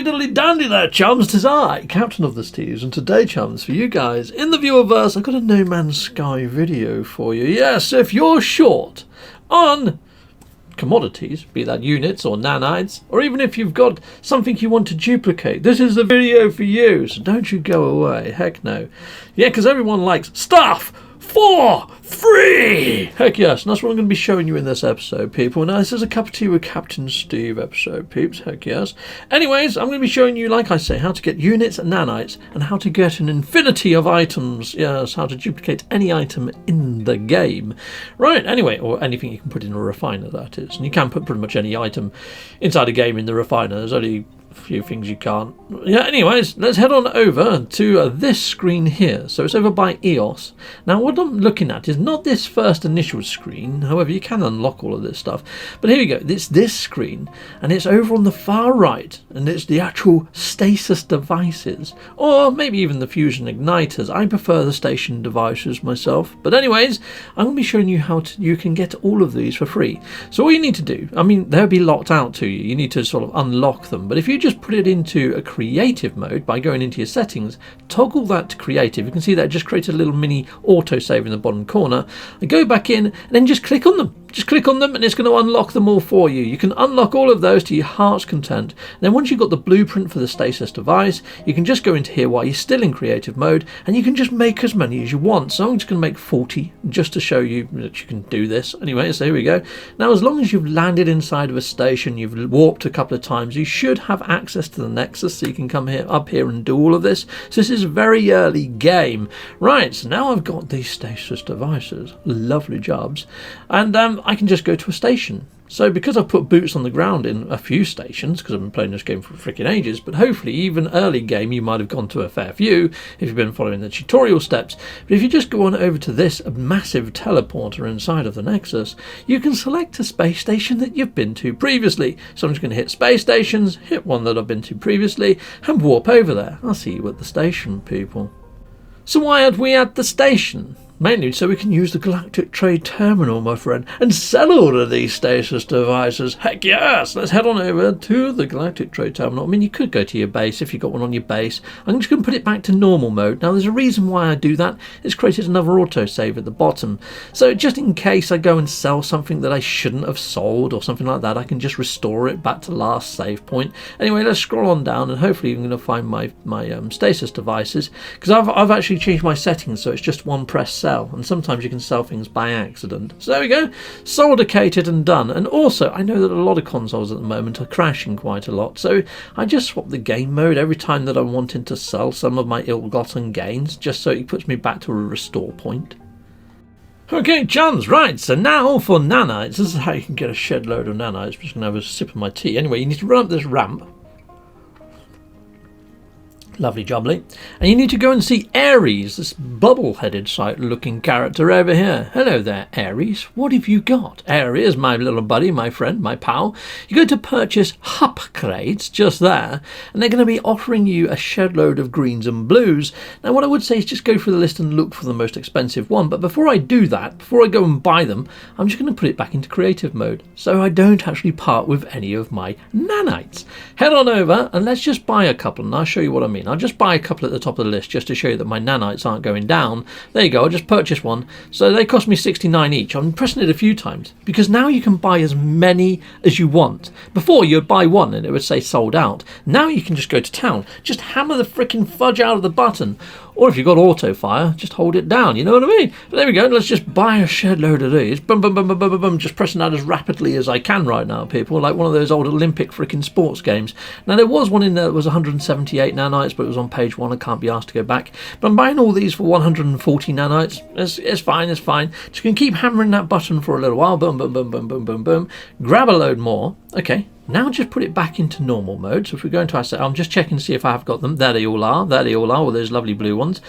diddly dandy there, chums. 'Tis I, Captain of the Steves, and today, chums, for you guys, in the viewerverse, I've got a No Man's Sky video for you. Yes, if you're short on commodities, be that units or nanites, or even if you've got something you want to duplicate, this is the video for you, so don't you go away. Heck no. Yeah, because everyone likes stuff for free! Heck yes, and that's what I'm going to be showing you in this episode, people. Now, this is a Cup of Tea with Captain Steve episode, peeps. Heck yes. Anyways, I'm going to be showing you, like I say, how to get units and nanites, and how to get an infinity of items. Yes, how to duplicate any item in the game. Right, anyway, or anything you can put in a refiner, that is. And you can put pretty much any item inside a game in the refiner. There's only few things you can't. Yeah, anyways, let's head on over to this screen here. So it's over by EOS. Now what I'm looking at is not this first initial screen, however you can unlock all of this stuff, but here we go. It's this screen, and it's over on the far right, and it's the actual stasis devices, or maybe even the fusion igniters. I prefer the station devices myself, but anyways, I'm going to be showing you how you can get all of these for free. So all you need to do, I mean, they'll be locked out to you. You need to sort of unlock them, but if you just put it into a creative mode by going into your settings, toggle that to creative. You can see that it just created a little mini autosave in the bottom corner. And go back in and then just click on them. Just click on them and it's going to unlock them all for you. You can unlock all of those to your heart's content. And then once you've got the blueprint for the stasis device, you can just go into here while you're still in creative mode, and you can just make as many as you want. So I'm just going to make 40 just to show you that you can do this. Anyway, so here we go. Now, as long as you've landed inside of a station, you've warped a couple of times, you should have access to the Nexus, so you can come here, up here, and do all of this. So this is a very early game. Right, so now I've got these stasis devices. Lovely jobs. And I can just go to a station. So because I've put boots on the ground in a few stations, because I've been playing this game for freaking ages, but hopefully even early game you might have gone to a fair few if you've been following the tutorial steps. But if you just go on over to this massive teleporter inside of the Nexus, you can select a space station that you've been to previously. So I'm just going to hit space stations, hit one that I've been to previously, and warp over there. I'll see you at the station, people. So why are we at the station? Mainly so we can use the Galactic Trade Terminal, my friend, and sell all of these stasis devices. Heck yes! Let's head on over to the Galactic Trade Terminal. I mean, you could go to your base if you've got one on your base. I'm just going to put it back to normal mode. Now, there's a reason why I do that. It's created another autosave at the bottom. So just in case I go and sell something that I shouldn't have sold or something like that, I can just restore it back to last save point. Anyway, let's scroll on down, and hopefully I'm going to find my stasis devices, because I've actually changed my settings so it's just one press sell, and sometimes you can sell things by accident. So there we go, soldicated and done. And also I know that a lot of consoles at the moment are crashing quite a lot, so I just swap the game mode every time that I'm wanting to sell some of my ill-gotten gains, just so it puts me back to a restore point. Okay, chums, right, so now for nanites. This is how you can get a shed load of nanites. I'm just going to have a sip of my tea. Anyway, you need to run up this ramp. Lovely jubbly. And you need to go and see Ares, this bubble-headed sight-looking character over here. Hello there, Ares. What have you got? Ares, my little buddy, my friend, my pal. You're going to purchase upgrades just there, and they're going to be offering you a shed load of greens and blues. Now, what I would say is just go through the list and look for the most expensive one. But before I do that, before I go and buy them, I'm just going to put it back into creative mode, so I don't actually part with any of my nanites. Head on over, and let's just buy a couple, and I'll show you what I mean. I'll just buy a couple at the top of the list just to show you that my nanites aren't going down. There you go, I'll just purchase one. So they cost me 69 each. I'm pressing it a few times because now you can buy as many as you want. Before you'd buy one and it would say sold out. Now you can just go to town, just hammer the frickin' fudge out of the button. Or if you've got auto fire, just hold it down, you know what I mean? But there we go, let's just buy a shed load of these. Boom, boom, boom, boom, boom, boom, boom. Just pressing that as rapidly as I can right now, people. Like one of those old Olympic freaking sports games. Now, there was one in there that was 178 nanites, but it was on page 1. I can't be asked to go back. But I'm buying all these for 140 nanites. It's fine, it's fine. Just going to keep hammering that button for a little while. Boom, boom, boom, boom, boom, boom, boom. Grab a load more. Okay. Now just put it back into normal mode. So if we go into our set, I'm just checking to see if I have got them. There they all are. There they all are. Well, those lovely blue ones.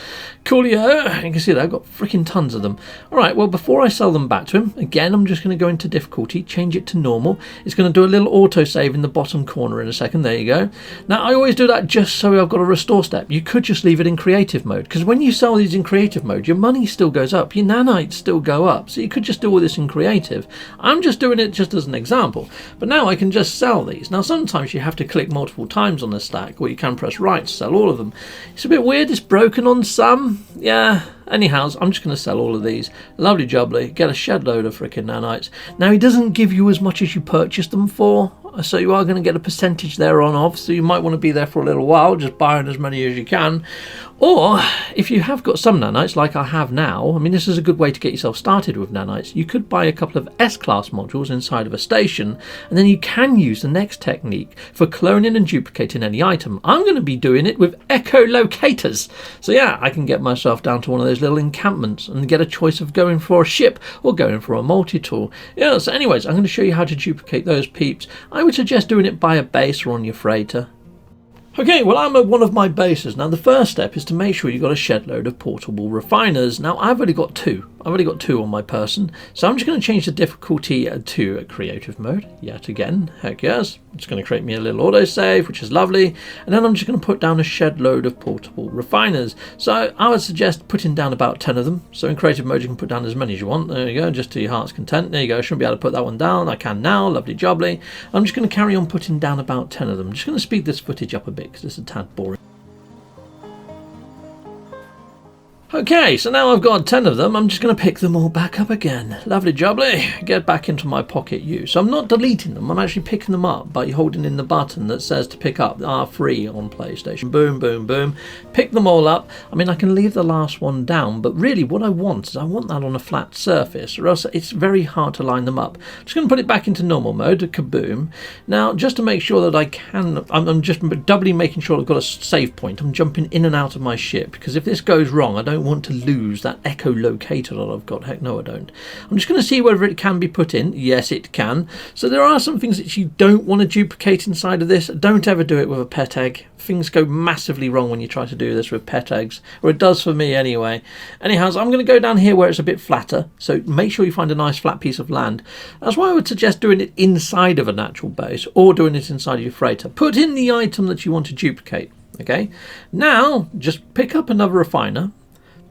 Coolio. You can see that I've got freaking tons of them. All right. Well, before I sell them back to him, again, I'm just going to go into difficulty, change it to normal. It's going to do a little autosave in the bottom corner in a second. There you go. Now, I always do that just so I've got a restore step. You could just leave it in creative mode, because when you sell these in creative mode, your money still goes up. Your nanites still go up. So you could just do all this in creative. I'm just doing it just as an example. But now I can just sell sell these. Now sometimes you have to click multiple times on the stack, or you can press right to sell all of them. It's a bit weird, it's broken on some. Yeah, anyhow, I'm just going to sell all of these. Lovely jubbly, get a shed load of freaking nanites. Now he doesn't give you as much as you purchased them for, so you are going to get a percentage there on off, so you might want to be there for a little while, just buying as many as you can. Or if you have got some nanites like I have now, I mean this is a good way to get yourself started with nanites. You could buy a couple of S-class modules inside of a station, and then you can use the next technique for cloning and duplicating any item. I'm going to be doing it with echolocators. So yeah, I can get myself down to one of those little encampments and get a choice of going for a ship or going for a multi-tool. Yeah, so anyways, I'm going to show you how to duplicate those peeps. I would suggest doing it by a base or on your freighter. Okay, well I'm at one of my bases. Now the first step is to make sure you've got a shed load of portable refiners. Now I've only got two. I've only got two on my person. So I'm just going to change the difficulty to creative mode. Yet again, heck yes. It's going to create me a little autosave, which is lovely. And then I'm just going to put down a shed load of portable refiners. So I would suggest putting down about 10 of them. So in creative mode you can put down as many as you want. There you go, just to your heart's content. There you go, I shouldn't be able to put that one down. I can now, lovely jubbly. I'm just going to carry on putting down about 10 of them. I'm just going to speed this footage up a bit because it's a tad boring. Okay, so now I've got 10 of them, I'm just going to pick them all back up again. Lovely jubbly, get back into my pocket U. So I'm not deleting them, I'm actually picking them up by holding in the button that says to pick up R3 on PlayStation. Boom, boom, boom. Pick them all up. I mean, I can leave the last one down, but really what I want is I want that on a flat surface, or else it's very hard to line them up. I'm just going to put it back into normal mode, kaboom. Now, just to make sure that I can, I'm just doubly making sure I've got a save point. I'm jumping in and out of my ship, because if this goes wrong, I don't want to lose that echolocator that I've got. Heck no I don't. I'm just going to see whether it can be put in. Yes it can. So there are some things that you don't want to duplicate inside of this. Don't ever do it with a pet egg. Things go massively wrong when you try to do this with pet eggs, or it does for me anyway. Anyhow, so I'm going to go down here where it's a bit flatter, so make sure you find a nice flat piece of land. That's why I would suggest doing it inside of a natural base or doing it inside of your freighter. Put in the item that you want to duplicate. Okay, now just pick up another refiner,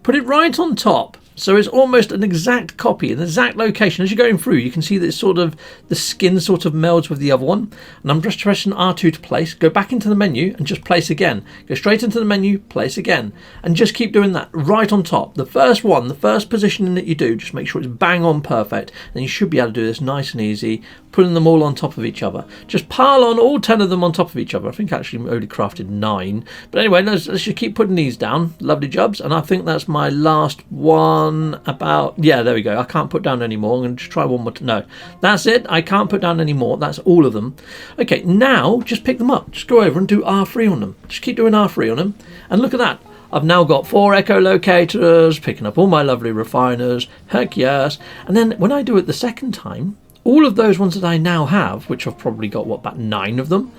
put it right on top, so it's almost an exact copy, an exact location. As you're going through, you can see that it's sort of, the skin sort of melds with the other one. And I'm just pressing R2 to place. Go back into the menu and just place again. Go straight into the menu, place again. And just keep doing that right on top. The first one, the first positioning that you do, just make sure it's bang on perfect. Then you should be able to do this nice and easy, putting them all on top of each other. Just pile on all 10 of them on top of each other. I think actually only crafted 9. But anyway, let's just keep putting these down. Lovely jobs. And I think that's my last one. About, yeah, there we go. I can't put down any more. I'm going to try one more. No, that's it. I can't put down any more. That's all of them. Okay, now just pick them up. Just go over and do R3 on them. Just keep doing R3 on them. And look at that. I've now got 4 echolocators, picking up all my lovely refiners. Heck yes. And then when I do it the second time, all of those ones that I now have, which I've probably got, what, about 9 of them?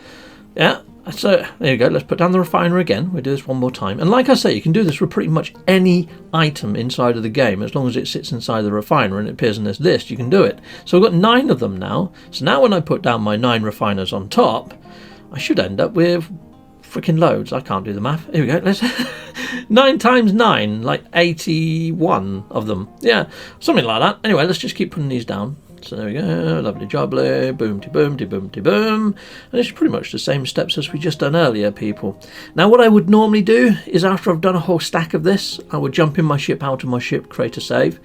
Yeah. So there you go, let's put down the refiner again. We'll do this one more time. And like I say, you can do this with pretty much any item inside of the game. As long as it sits inside the refiner and it appears in this list, you can do it. So I've got 9 of them now. So now when I put down my 9 refiners on top, I should end up with freaking loads. I can't do the math. Here we go. Let's 9 times 9, like 81 of them. Yeah, something like that. Anyway, let's just keep putting these down. So there we go, lovely jubbly, boom-de-boom, de-boom-de-boom. And it's pretty much the same steps as we just done earlier, people. Now what I would normally do is after I've done a whole stack of this, I would jump in my ship, out of my ship, create a save.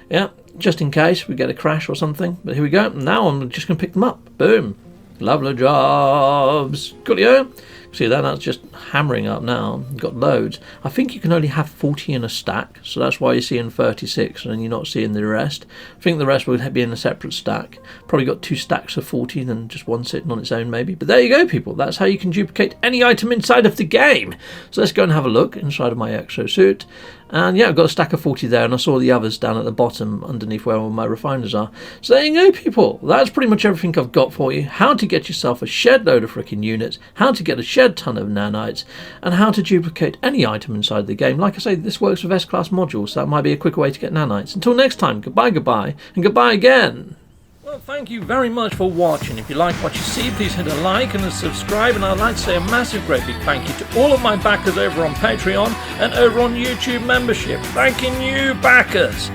Yeah, just in case we get a crash or something. But here we go, now I'm just going to pick them up. Boom. Lovely jobs. Coolio. See that? That's just hammering up now. Got loads. I think you can only have 40 in a stack, so that's why you're seeing 36 and then you're not seeing the rest. I think the rest would be in a separate stack. Probably got 2 stacks of 40 and just one sitting on its own maybe. But there you go, people. That's how you can duplicate any item inside of the game. So let's go and have a look inside of my exosuit. And yeah, I've got a stack of 40 there, and I saw the others down at the bottom underneath where all my refiners are. So there you go, people. That's pretty much everything I've got for you. How to get yourself a shed load of freaking units, how to get a shed ton of nanites, and how to duplicate any item inside the game. Like I say, this works with S-class modules, so that might be a quicker way to get nanites. Until next time, goodbye, goodbye, and goodbye again. Well, thank you very much for watching. If you like what you see, please hit a like and a subscribe. And I'd like to say a massive, great big thank you to all of my backers over on Patreon and over on YouTube membership. Thanking you, backers.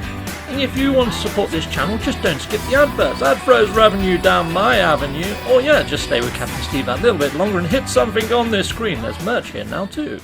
And if you want to support this channel, just don't skip the adverts. That throws revenue down my avenue. Or yeah, just stay with Captain Steve that little bit longer and hit something on this screen. There's merch here now too.